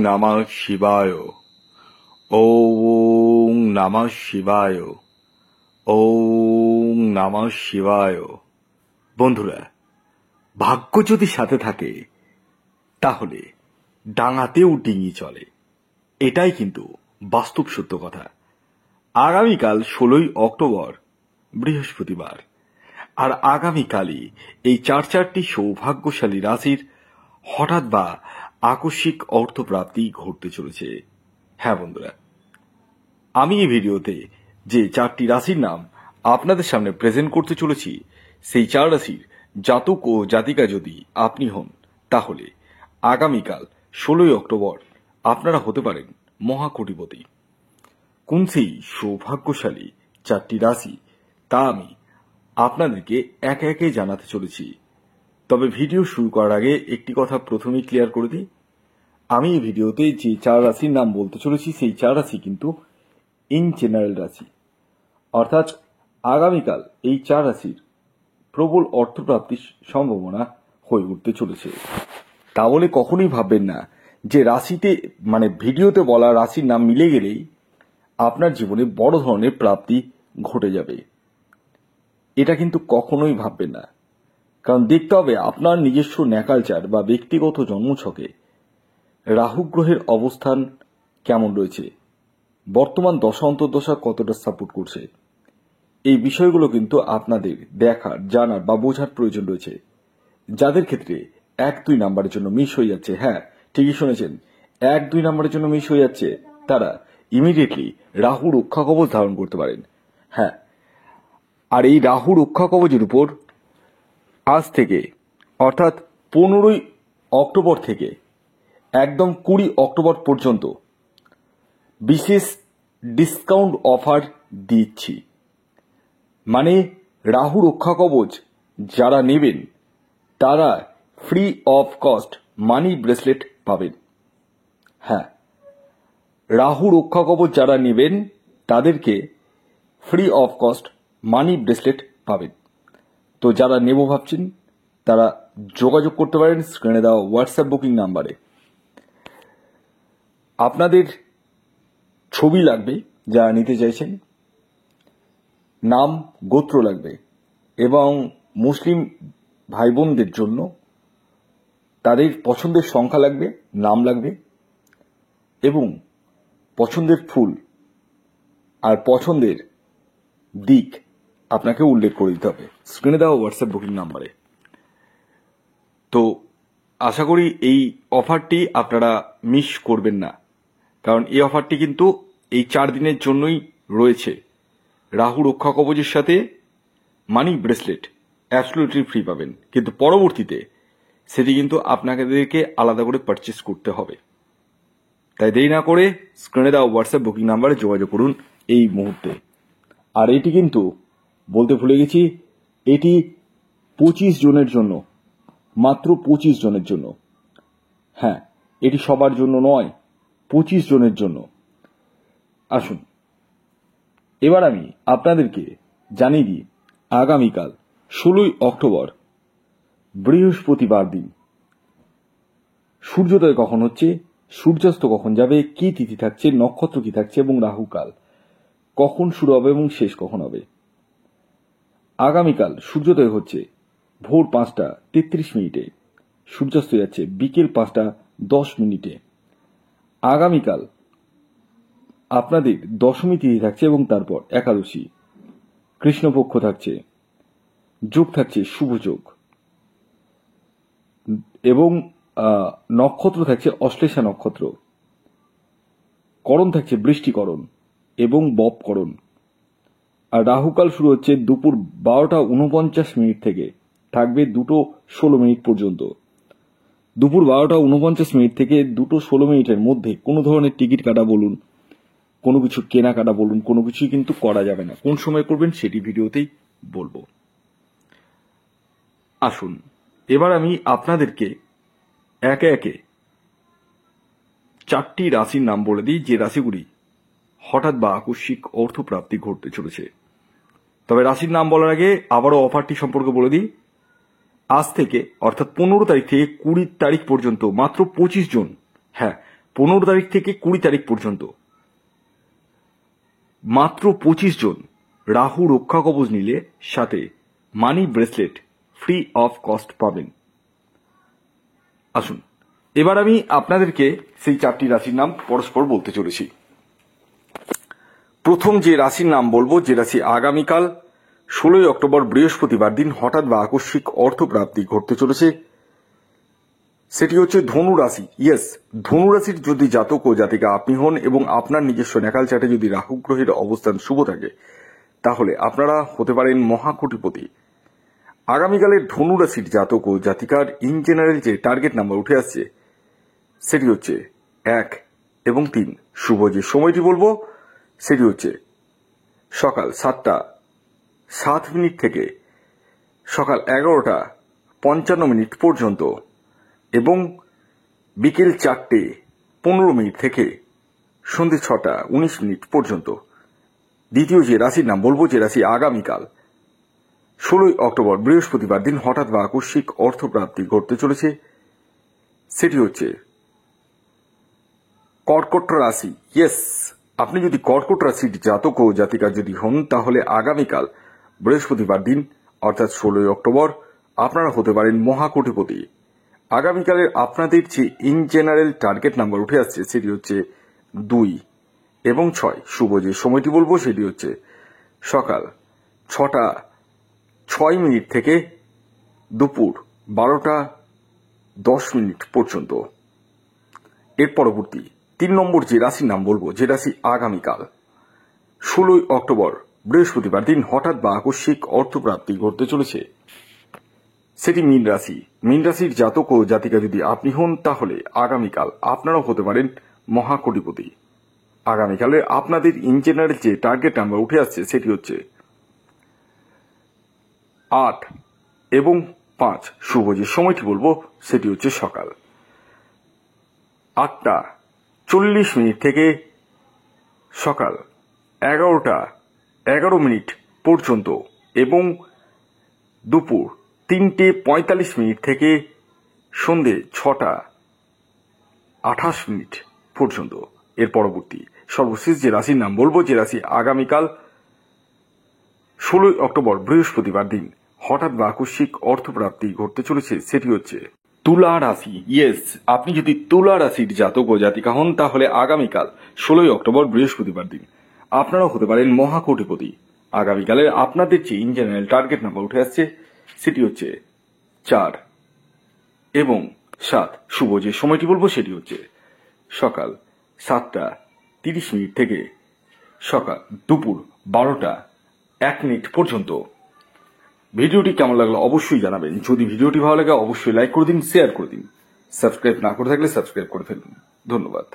নমঃ শিবায়। ওম নমঃ শিবায়। ওম নমঃ শিবায়। বন্ধুরা, ভাগ্য যদি সাথে থাকে তাহলে ডাঙাতেও ডিঙি চলে, এটাই কিন্তু বাস্তব সত্য কথা। আগামীকাল 16ই অক্টোবর বৃহস্পতিবার, আর আগামীকালই এই চারটি সৌভাগ্যশালী রাশির হঠাৎ বা আকস্মিক অর্থপ্রাপ্তি ঘটতে চলেছে। হ্যাঁ বন্ধুরা, আমি এই ভিডিওতে যে 4টি রাশির নাম আপনাদের সামনে প্রেজেন্ট করতে চলেছি, সেই 4 রাশির জাতক ও জাতিকা যদি আপনি হন, তাহলে আগামীকাল 16ই অক্টোবর আপনারা হতে পারেন মহাকোটিপতি। কোন সেই সৌভাগ্যশালী 4টি রাশি তা আমি আপনাদেরকে একে একে জানাতে চলেছি। তবে ভিডিও শুরু করার আগে একটি কথা প্রথমেই ক্লিয়ার করে দিই, আমি এই ভিডিওতে যে 4 রাশির নাম বলতে চলেছি সেই 4 রাশি কিন্তু ইন জেনারেল রাশি, অর্থাৎ আগামীকাল এই 4 রাশির প্রবল অর্থপ্রাপ্তির সম্ভাবনা হয়ে উঠতে চলেছে। তা বলে কখনোই ভাববেন না যে রাশিতে ভিডিওতে বলা রাশির নাম মিলে গেলেই আপনার জীবনে বড় ধরনের প্রাপ্তি ঘটে যাবে, এটা কিন্তু কখনোই ভাববেন না। কারণ দেখতে হবে আপনার নিজস্ব ন্যাকালচার বা ব্যক্তিগত জন্মছকে রাহু গ্রহের অবস্থান কেমন রয়েছে, বর্তমান দশা অন্তর্দশা কতটা সাপোর্ট করছে। এই বিষয়গুলো কিন্তু আপনাদের দেখার, জানার বা বোঝার প্রয়োজন রয়েছে। যাদের ক্ষেত্রে 1-2 নাম্বারের জন্য মিস হয়ে যাচ্ছে, হ্যাঁ ঠিকই শুনেছেন, 1-2 নাম্বারের জন্য মিস হয়ে যাচ্ছে, তারা ইমিডিয়েটলি রাহু রক্ষা কবচ ধারণ করতে পারেন। হ্যাঁ, আর এই রাহু রক্ষা কবচের উপর আজ থেকে অর্থাৎ 15ই অক্টোবর থেকে একদম 20 অক্টোবর পর্যন্ত বিশেষ ডিসকাউন্ট অফার দিচ্ছি। মানে রাহু রক্ষা কবচ যারা নেবেন তারা free of cost money bracelet পাবেন। হ্যাঁ, রাহু রক্ষা কবচ যারা নেবেন তাদেরকে free of cost money bracelet পাবেন। তো যারা নেব ভাবছেন তারা যোগাযোগ করতে পারেন স্ক্রিনে দেওয়া হোয়াটসঅ্যাপ বুকিং নাম্বারে। আপনাদের ছবি লাগবে যারা নিতে চাইছেন, নাম গোত্র লাগবে, এবং মুসলিম ভাই বোনদের জন্য তাদের পছন্দের সংখ্যা লাগবে, নাম লাগবে, এবং পছন্দের ফুল আর পছন্দের দিক আপনাকে উল্লেখ করে দিতে হবে স্ক্রিনে দেওয়া হোয়াটসঅ্যাপ বুকিং নাম্বারে। তো আশা করি এই অফারটি আপনারা মিস করবেন না, কারণ এই অফারটি কিন্তু এই 4 দিনের জন্যই রয়েছে। রাহু রক্ষা কবচের সাথে মানি ব্রেসলেট অ্যাবসলিউটলি ফ্রি পাবেন, কিন্তু পরবর্তীতে সেটি কিন্তু আপনাদেরকে আলাদা করে পারচেস করতে হবে। তাই দেরি না করে স্ক্রিনে দেওয়া হোয়াটসঅ্যাপ বুকিং নাম্বারে যোগাযোগ করুন এই মুহূর্তে। আর এটি কিন্তু বলতে ভুলে গেছি, এটি 25 জনের জন্য, মাত্র 25 জনের জন্য। হ্যাঁ, এটি সবার জন্য নয়, 25 জনের জন্য। আসুন এবার আমি আপনাদেরকে জানিয়ে দিই আগামীকাল 16ই অক্টোবর বৃহস্পতিবার দিন সূর্যোদয় কখন হচ্ছে, সূর্যাস্ত কখন যাবে, কি তিথি থাকছে, নক্ষত্র কি থাকছে এবং রাহুকাল কখন শুরু হবে এবং শেষ কখন হবে। আগামীকাল সূর্যোদয় হচ্ছে ভোর 5টা 33 মিনিটে, সূর্যাস্ত যাচ্ছে বিকেল 5টা 10 মিনিটে। আগামীকাল আপনাদের দশমী তিথি থাকছে এবং তারপর একাদশী, কৃষ্ণপক্ষ থাকছে, যোগ থাকছে শুভ যোগ, এবং নক্ষত্র থাকছে অশ্লেষা নক্ষত্র, করণ থাকছে বৃষ্টিকরণ এবং বপকরণ। আর রাহুকাল শুরু হচ্ছে দুপুর 12টা 49 মিনিট থেকে, থাকবে 2টো 16 মিনিট পর্যন্ত। দুপুর 12টা 49 মিনিট থেকে 2টো 16 মিনিটের মধ্যে কোনো ধরনের টিকিট কাটা বলুন, কোনো কিছু কেনাকাটা বলুন, কোনো কিছুই কিন্তু করা যাবে না। কোন সময় করবেন সেটি ভিডিওতেই বলবো। আসুন এবার আমি আপনাদেরকে একে একে 4টি রাশির নাম বলে দিই, যে রাশিগুলি হঠাৎ বা আকস্মিক অর্থপ্রাপ্তি ঘটতে চলেছে। তবে রাশির নাম বলার আগে আবারও অফারটি সম্পর্কে বলে দিই। আজ থেকে অর্থাৎ 15 তারিখ থেকে 20 তারিখ পর্যন্ত মাত্র 25 জন, হ্যাঁ 15 তারিখ থেকে 20 তারিখ পর্যন্ত মাত্র 25 জন রাহু রক্ষা কবচ নিলে সাথে মানি ব্রেসলেট ফ্রি অফ কস্ট পাবেন। আসুন এবার আমি আপনাদেরকে সেই 4টি রাশির নাম পরস্পর বলতে চলেছি। প্রথম যে রাশির নাম বলবো, যে রাশি আগামীকাল 16 অক্টোবর বৃহস্পতিবার দিন হঠাৎ বা আকস্মিক অর্থপ্রাপ্তি ঘটতে চলেছে, সেটি হচ্ছে ধনু রাশি। ইয়েস, ধনু রাশির যদি জাতক ও জাতিকা আপনি হন এবং আপনার নিজস্ব ন্যাকাল চার্টে যদি রাহু গ্রহের অবস্থান শুভ থাকে, তাহলে আপনারা হতে পারেন মহাকোটিপতি। আগামীকালের ধনু রাশির জাতক ও জাতিকার ইন জেনারেল যে টার্গেট নাম্বার উঠে আসছে, সেটি হচ্ছে 1 এবং 3। শুভ যে সময়টি বলবো সেটি হচ্ছে সকাল 7টা 7 মিনিট থেকে সকাল 11টা 55 মিনিট পর্যন্ত এবং বিকেল 4টে 15 মিনিট থেকে সন্ধ্যে 6টা 19 মিনিট পর্যন্ত। দ্বিতীয় যে রাশির নাম বলবো, যে রাশি আগামীকাল 16 অক্টোবর বৃহস্পতিবার দিন হঠাৎ বা আকস্মিক অর্থপ্রাপ্তি ঘটতে চলেছে, সেটি হচ্ছে কর্কট রাশি। ইয়েস, আপনি যদি কর্কট রাশির জাতক ও জাতিকা যদি হন, তাহলে আগামীকাল বৃহস্পতিবার দিন অর্থাৎ 16 অক্টোবর আপনারা হতে পারেন মহাকোটিপতি। আগামীকালের আপনাদের যে ইন জেনারেল টার্গেট নাম্বার উঠে আসছে, সেটি হচ্ছে 2 এবং 6। শুভ যে সময়টি বলবো সেটি হচ্ছে সকাল 6টা 6 মিনিট থেকে দুপুর 12টা 10 মিনিট পর্যন্ত। এর পরবর্তী 3 নম্বর যে রাশির নাম বলবো, যে রাশি আগামীকাল 16 অক্টোবর বৃহস্পতিবার দিন হঠাৎ বা আকস্মিক অর্থপ্রাপ্তি ঘটতে চলেছে, সেটি মীন রাশি। মীন রাশির জাতক ও জাতিকা যদি আপনি হন, তাহলে আগামীকাল আপনারাও হতে পারেন মহাকোটিপতি। আগামীকালে আপনাদের ইন জেনারেল যে টার্গেট নাম্বার উঠে আসছে, সেটি হচ্ছে 8 এবং 5। শুভ যে সময়টি বলবো সেটি হচ্ছে সকাল 8টা 40 মিনিট থেকে সকাল 11টা 11 মিনিট পর্যন্ত এবং দুপুর 3টে 45 মিনিট থেকে সন্ধে 6টা 28 মিনিট পর্যন্ত। এর পরবর্তী সর্বশেষ যে রাশির নাম বলবো, যে রাশি আগামীকাল 16 অক্টোবর বৃহস্পতিবার দিন হঠাৎ বা আকস্মিক অর্থপ্রাপ্তি ঘটতে চলেছে, সেটি হচ্ছে তুলা রাশি। ইয়েস, আপনি যদি তুলা রাশির জাতক ও জাতিকা হন, তাহলে আগামীকাল 16 অক্টোবর বৃহস্পতিবার দিন আপনারাও হতে পারেন মহাকোটিপতি। আগামীকালের আপনাদের যে ইন জেনারেল টার্গেট নাম্বার উঠে আসছে, সেটি হচ্ছে 4 এবং 7। শুভ যে সময়টি বলবো সেটি হচ্ছে সকাল 7টা 30 মিনিট থেকে সকাল দুপুর 12টা 1 মিনিট পর্যন্ত। ভিডিওটি কেমন লাগলো অবশ্যই জানাবেন। যদি ভিডিওটি ভালো লাগে অবশ্যই লাইক করে দিন, শেয়ার করে দিন। সাবস্ক্রাইব না করে থাকলে সাবস্ক্রাইব করে ফেলুন। ধন্যবাদ।